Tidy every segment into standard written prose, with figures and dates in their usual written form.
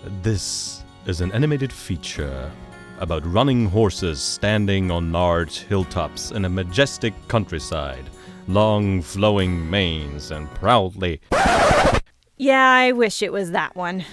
This is an animated feature about running horses standing on large hilltops in a majestic countryside, long flowing manes and proudly... Yeah, I wish it was that one.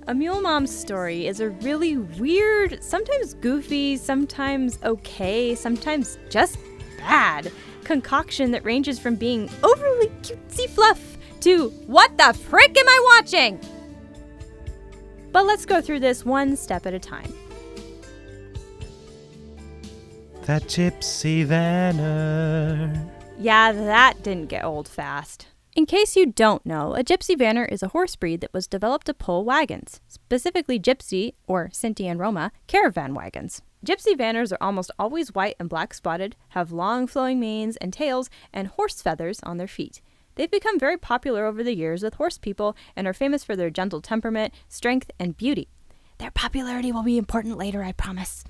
A Mule Mom's story is a really weird, sometimes goofy, sometimes okay, sometimes just bad concoction that ranges from being overly cutesy fluff to what the frick am I watching? But let's go through this one step at a time. That gypsy vanner. Yeah, that didn't get old fast. In case you don't know, a gypsy vanner is a horse breed that was developed to pull wagons, specifically gypsy, or Sinti and Roma, caravan wagons. Gypsy vanners are almost always white and black spotted, have long flowing manes and tails, and horse feathers on their feet. They've become very popular over the years with horse people and are famous for their gentle temperament, strength, and beauty. Their popularity will be important later, I promise.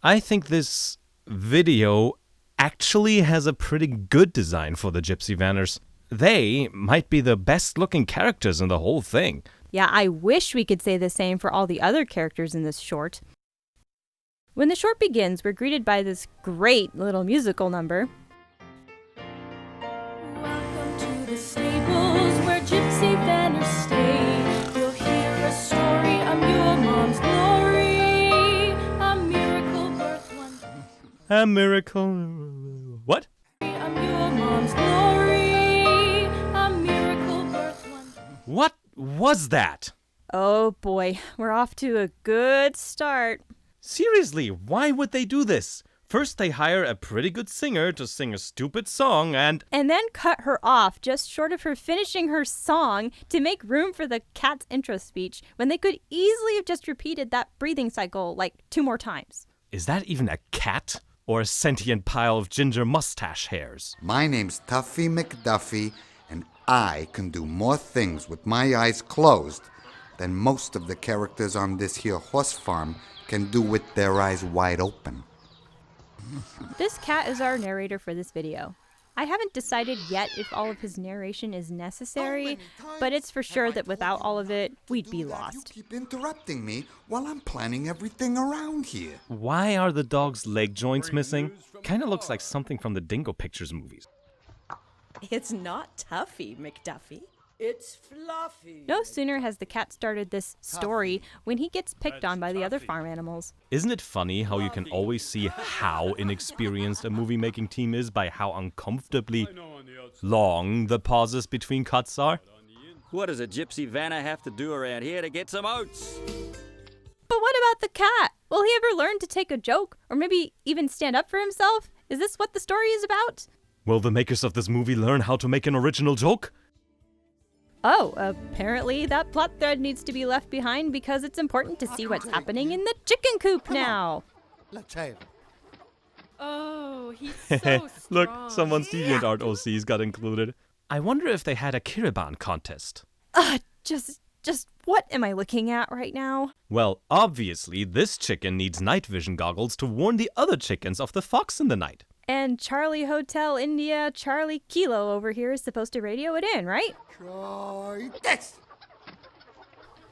I think this video actually has a pretty good design for the gypsy vanners. They might be the best looking characters in the whole thing. Yeah, I wish we could say the same for all the other characters in this short. When the short begins, we're greeted by this great little musical number. Welcome to the stables where gypsy vanners stay. You'll hear a story of Mule Mom's glory. A miracle birth one day. A miracle... What? A Mule Mom's glory. A miracle birth one day. What was that? Oh boy, we're off to a good start. Seriously, why would they do this? First they hire a pretty good singer to sing a stupid song and then cut her off just short of her finishing her song to make room for the cat's intro speech when they could easily have just repeated that breathing cycle like 2 more times. Is that even a cat? Or a sentient pile of ginger mustache hairs? My name's Tuffy McDuffy, and I can do more things with my eyes closed than most of the characters on this here horse farm can do with their eyes wide open. This cat is our narrator for this video. I haven't decided yet if all of his narration is necessary, but it's for sure that without all of it, we'd be lost. You keep interrupting me while I'm planning everything around here. Why are the dog's leg joints missing? Kinda looks like something from the Dingo Pictures movies. It's not Tuffy, McDuffy. It's Fluffy. No sooner has the cat started this story when he gets picked on by the other farm animals. Isn't it funny how you can always see how inexperienced a movie-making team is by how uncomfortably long the pauses between cuts are? What does a gypsy vanner have to do around here to get some oats? But what about the cat? Will he ever learn to take a joke? Or maybe even stand up for himself? Is this what the story is about? Will the makers of this movie learn how to make an original joke? Oh, apparently that plot thread needs to be left behind because it's important to see what's happening in the chicken coop now. Let's have it. Oh, he's so strong. Look, someone's DeviantArt OCs got included. I wonder if they had a Kiriban contest. Just what am I looking at right now? Well, obviously, this chicken needs night vision goggles to warn the other chickens of the fox in the night. And Charlie Hotel India Charlie Kilo over here is supposed to radio it in, right? Try this.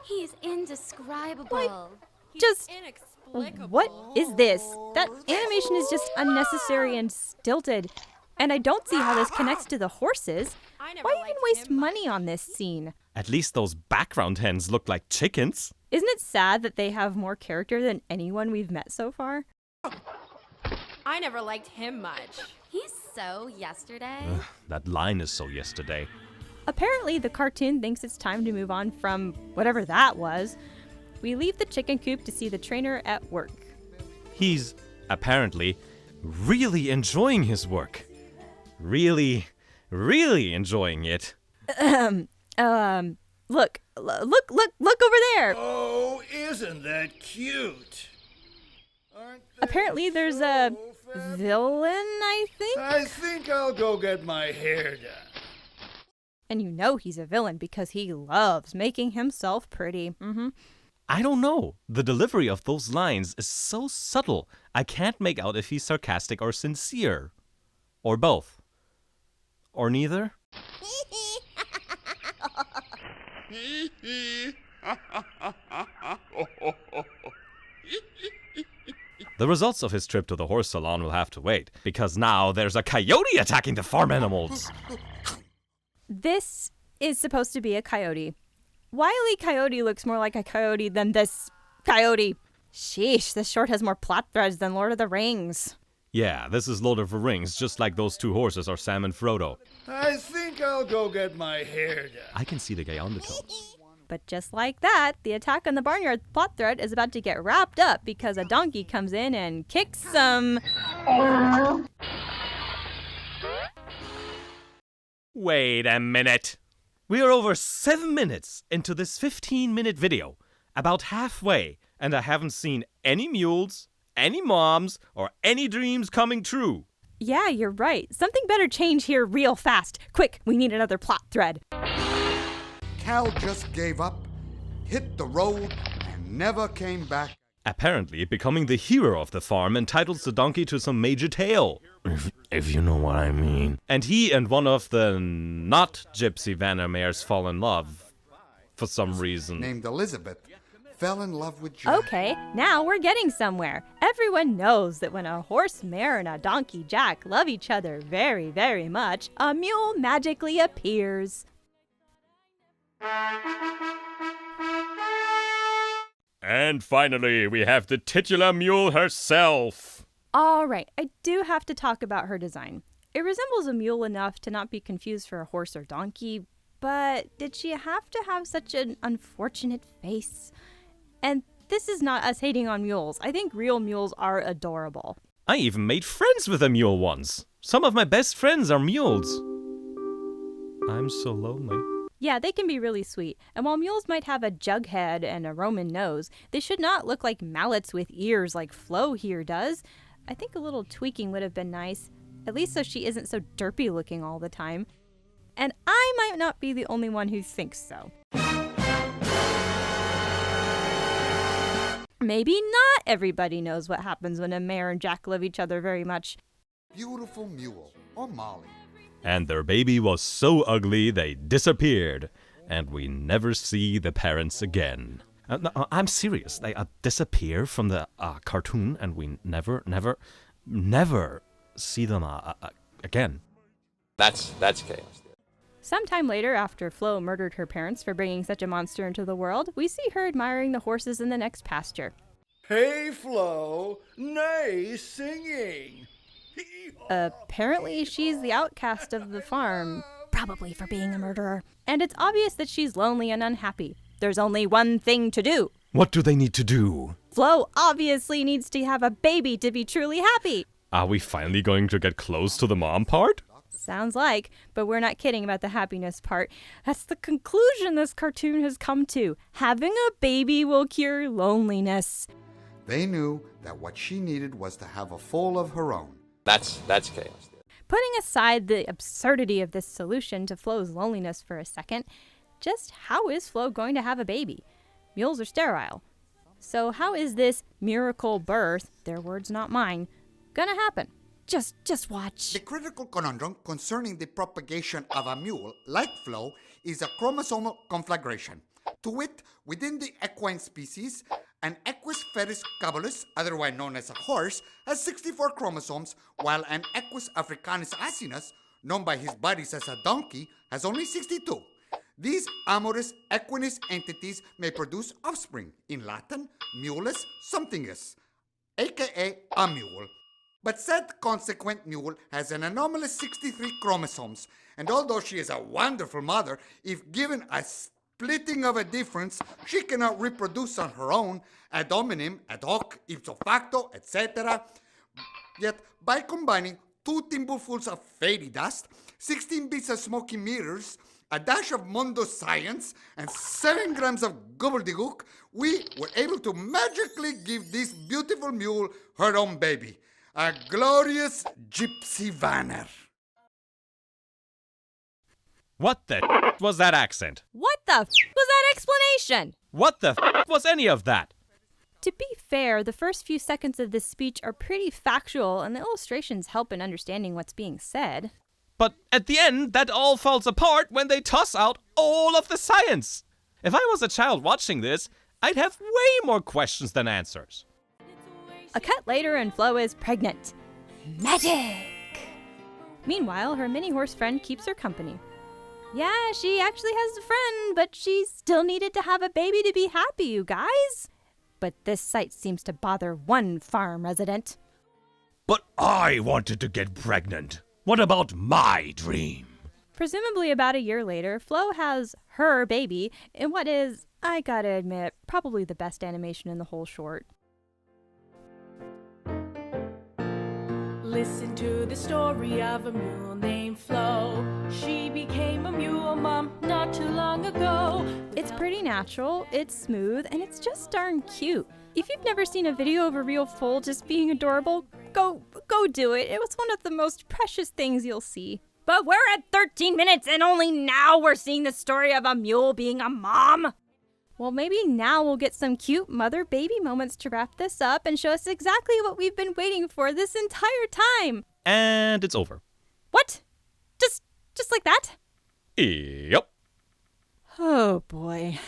He's indescribable. Just Inexplicable. what is this? That animation is just unnecessary and stilted. And I don't see how this connects to the horses. I never Why even liked waste him money on this scene? At least those background hens look like chickens. Isn't it sad that they have more character than anyone we've met so far? I never liked him much. He's so yesterday. That line is so yesterday. Apparently, the cartoon thinks it's time to move on from whatever that was. We leave the chicken coop to see the trainer at work. He's, apparently, really enjoying his work. Really enjoying it. Look over there. Oh, isn't that cute? Apparently, there's a villain, I think? I think I'll go get my hair done. And you know he's a villain because he loves making himself pretty. I don't know. The delivery of those lines is so subtle, I can't make out if he's sarcastic or sincere. Or both. Or neither. The results of his trip to the horse salon will have to wait, because now there's a coyote attacking the farm animals. This is supposed to be a coyote. Wile E. Coyote looks more like a coyote than this coyote. Sheesh, this short has more plot threads than Lord of the Rings. Yeah, this is Lord of the Rings, just like those two horses are Sam and Frodo. I think I'll go get my hair done. I can see the gay undertones. But just like that, the attack on the barnyard plot thread is about to get wrapped up because a donkey comes in and kicks some... Wait a minute. We are over 7 minutes into this 15-minute video. About halfway, and I haven't seen any mules, any moms, or any dreams coming true. Yeah, you're right. Something better change here real fast. Quick, we need another plot thread. Cal just gave up, hit the road, and never came back. Apparently, becoming the hero of the farm entitles the donkey to some major tale. If you know what I mean. And he and one of the not Gypsy Vanner mares fall in love. For some reason. Named Elizabeth, fell in love with Jack. Okay, now we're getting somewhere. Everyone knows that when a horse mare and a donkey jack love each other very, very much, a mule magically appears. And finally, we have the titular mule herself. All right, I do have to talk about her design. It resembles a mule enough to not be confused for a horse or donkey, but did she have to have such an unfortunate face? And this is not us hating on mules. I think real mules are adorable. I even made friends with a mule once. Some of my best friends are mules. I'm so lonely. Yeah, they can be really sweet. And while mules might have a jug head and a Roman nose, they should not look like mallets with ears like Flo here does. I think a little tweaking would have been nice, at least so she isn't so derpy looking all the time. And I might not be the only one who thinks so. Maybe not everybody knows what happens when a mare and jack love each other very much. Beautiful mule, or Molly. And their baby was so ugly they disappeared, and we never see the parents again. No, I'm serious. They disappear from the cartoon, and we never see them again. That's chaos. Sometime later, after Flo murdered her parents for bringing such a monster into the world, we see her admiring the horses in the next pasture. Hey, Flo, nice singing. Apparently, she's the outcast of the farm, probably for being a murderer. And it's obvious that she's lonely and unhappy. There's only one thing to do. What do they need to do? Flo obviously needs to have a baby to be truly happy. Are we finally going to get close to the mom part? Sounds like, but we're not kidding about the happiness part. That's the conclusion this cartoon has come to. Having a baby will cure loneliness. They knew that what she needed was to have a foal of her own. That's chaos. Putting aside the absurdity of this solution to Flo's loneliness for a second, just how is Flo going to have a baby? Mules are sterile. So how is this miracle birth, their words not mine, gonna happen? Just watch. The critical conundrum concerning the propagation of a mule, like Flo, is a chromosomal conflagration. To wit, within the equine species, an Equus feris caballus, otherwise known as a horse, has 64 chromosomes, while an Equus africanus asinus, known by his buddies as a donkey, has only 62. These amorous equinous entities may produce offspring, in Latin, mulus somethingus, aka a mule. But said consequent mule has an anomalous 63 chromosomes, and although she is a wonderful mother, if given a splitting of a difference, she cannot reproduce on her own, ad hominem, ad hoc, ipso facto, etc. Yet, by combining 2 thimblefuls of fairy dust, 16 bits of smoky mirrors, a dash of mondo science, and 7 grams of gobbledygook, we were able to magically give this beautiful mule her own baby. A glorious Gypsy Vanner. What the was that accent? What the was that explanation? What the was any of that? To be fair, the first few seconds of this speech are pretty factual, and the illustrations help in understanding what's being said. But at the end, that all falls apart when they toss out all of the science. If I was a child watching this, I'd have way more questions than answers. A cut later and Flo is pregnant. Magic! Meanwhile, her mini horse friend keeps her company. Yeah, she actually has a friend, but she still needed to have a baby to be happy, you guys. But this sight seems to bother one farm resident. But I wanted to get pregnant. What about my dream? Presumably about a year later, Flo has her baby in what is, I gotta admit, probably the best animation in the whole short. Listen to the story of a mule named Flo. She became a mule mom not too long ago. It's pretty natural, it's smooth, and it's just darn cute. If you've never seen a video of a real foal just being adorable, go do it. It was one of the most precious things you'll see. But we're at 13 minutes and only now we're seeing the story of a mule being a mom. Well, maybe now we'll get some cute mother-baby moments to wrap this up and show us exactly what we've been waiting for this entire time. And it's over. What? Just like that? Yep. Oh boy.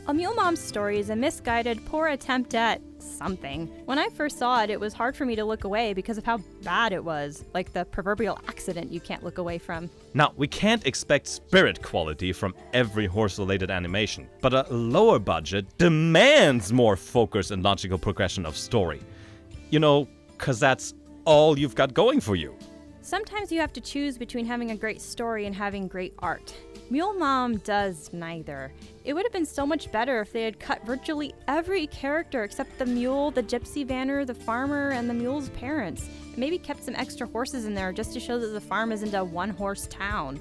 A Mule Mom's story is a misguided, poor attempt at something. When I first saw it was hard for me to look away because of how bad it was, like the proverbial accident you can't look away from. Now, we can't expect spirit quality from every horse-related animation, but a lower budget demands more focus and logical progression of story. You know, 'cause that's all you've got going for you. Sometimes you have to choose between having a great story and having great art. Mule Mom does neither. It would have been so much better if they had cut virtually every character except the mule, the gypsy vanner, the farmer, and the mule's parents. Maybe kept some extra horses in there just to show that the farm isn't a one-horse town.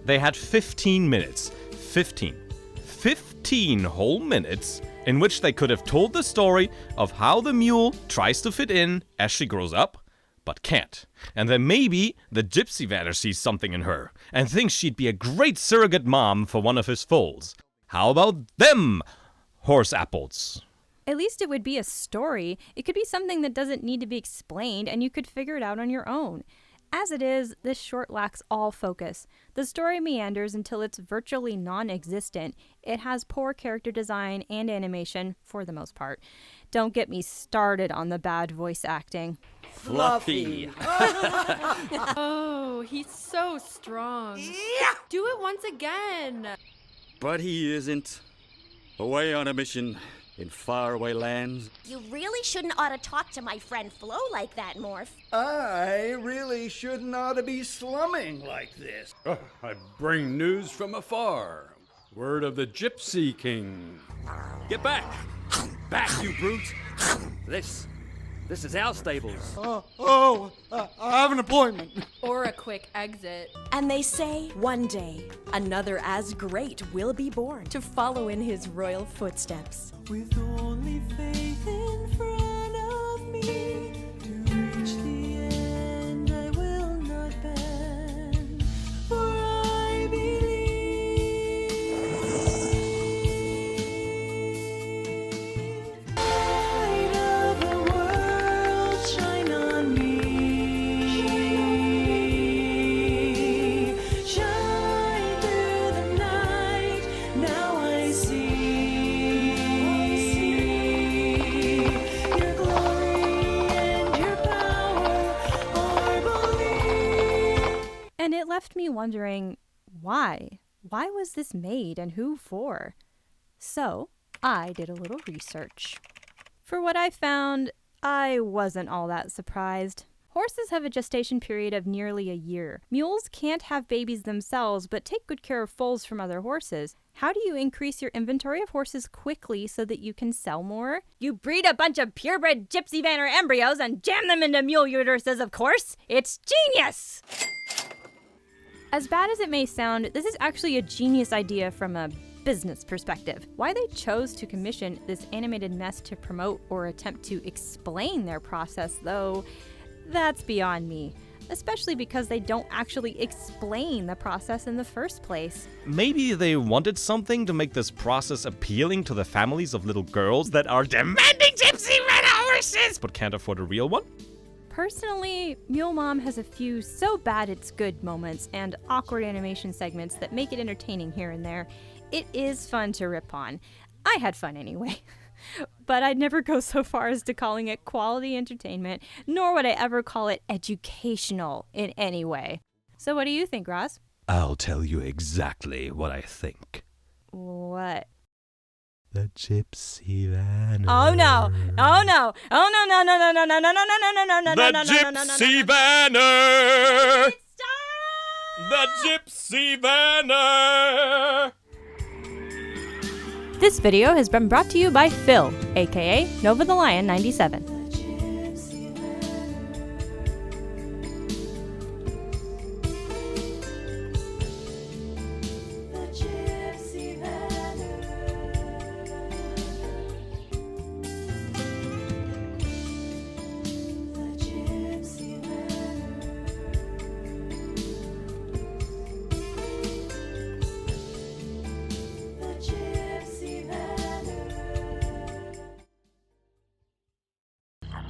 They had 15 minutes. 15 whole minutes in which they could have told the story of how the mule tries to fit in as she grows up, but can't. And then maybe the gypsy vanner sees something in her and thinks she'd be a great surrogate mom for one of his foals. How about them horse apples? At least it would be a story. It could be something that doesn't need to be explained and you could figure it out on your own. As it is, this short lacks all focus. The story meanders until it's virtually non-existent. It has poor character design and animation, for the most part. Don't get me started on the bad voice acting. Fluffy. Oh, he's so strong. Do it once again. But he isn't. Away on a mission in faraway lands. You really shouldn't ought to talk to my friend Flo like that, Morph. I really shouldn't ought to be slumming like this. I bring news from afar. Word of the Gypsy King. Get back! Back, you brute! This is our stables. I have an appointment. Or a quick exit. And they say, one day, another as great will be born to follow in his royal footsteps. With only faith in front of me, to reach the end I will not bend, for I believe. Light of the world, shine on me. Shine through the night, now I see. Your glory and your power are believed. And it left me wondering, why? Why was this made and who for? So, I did a little research. For what I found, I wasn't all that surprised. Horses have a gestation period of nearly a year. Mules can't have babies themselves, but take good care of foals from other horses. How do you increase your inventory of horses quickly so that you can sell more? You breed a bunch of purebred gypsy vanner embryos and jam them into mule uteruses, of course. It's genius! As bad as it may sound, this is actually a genius idea from a business perspective. Why they chose to commission this animated mess to promote or attempt to explain their process, though, that's beyond me. Especially because they don't actually explain the process in the first place. Maybe they wanted something to make this process appealing to the families of little girls that are demanding gypsy vanner horses but can't afford a real one? Personally, Mule Mom has a few so bad it's good moments and awkward animation segments that make it entertaining here and there. It is fun to rip on. I had fun anyway. But I'd never go so far as to calling it quality entertainment, nor would I ever call it educational in any way. So what do you think, Ras? I'll tell you exactly what I think. What? The Gypsy Vanner. Oh no! Oh no! Oh no! No! No! No! No! No! No! No! No! No! No! No! The Gypsy Vanner. Stop! The Gypsy Vanner. This video has been brought to you by Phil, aka Nova the Lion 97.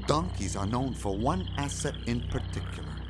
Donkeys are known for one asset in particular.